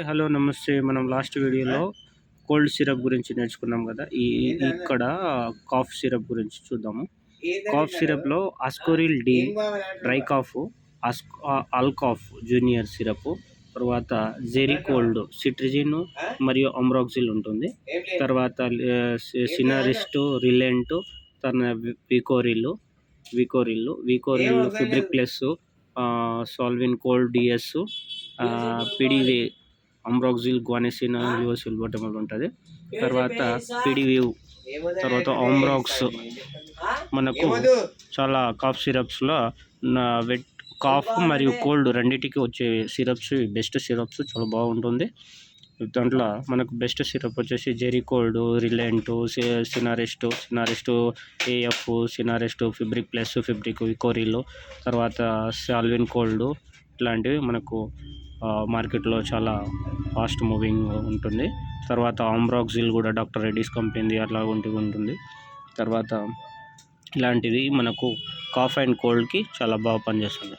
Hello నమస్తే. మనం last వీడియోలో కోల్డ్ సిరప్ గురించి నేర్చుకున్నాం కదా. ఇక్కడ కాఫ్ సిరప్ గురించి చూద్దాము. కాఫ్ సిరప్లో Ascoril D, dry cough, Alkof junior syrup, తర్వాత జెరికోల్డ్, సిట్రిజిన్ మరియు అమ్రాక్సిల్ ఉంటుంది. తర్వాత సినారిస్ట్, రిలెంట్, తన వికోరిల్ ఫిబ్రిక్ ప్లస్, సాల్విన్ కోల్డ్ డిఎస్, పిడివే, అమ్రాక్సిల్, గ్వానిసిన్, లివోసిల్బటమల్ ఉంటుంది. తర్వాత పిడివివ్, తర్వాత ఆంబ్రాక్స్. మనకు చాలా కాఫ్ సిరప్స్లో వెట్ కాఫ్ మరియు కోల్డ్ రెండింటికి వచ్చే సిరప్స్ బెస్ట్ సిరప్స్, చాలా బాగుంటుంది. దాంట్లో మనకు బెస్ట్ సిరప్ వచ్చేసి జెరికోల్డ్, రిలెంట్, సినారిస్ట్ ఏఎఫ్, సినారిస్ట్, ఫిబ్రిక్ ప్లస్, ఫిబ్రిక్ వికోరిల్, తర్వాత సాల్విన్ కోల్డ్, ఇట్లాంటివి మనకు మార్కెట్లో చాలా ఫాస్ట్ మూవింగ్ ఉంటుంది. తర్వాత ఆంబ్రాక్సిల్ కూడా డాక్టర్ రెడ్డిస్ కంపెనీ అట్లా ఉంటుంది. తర్వాత ఇలాంటివి మనకు కాఫ్ అండ్ కోల్డ్కి చాలా బాగా పనిచేస్తుంది.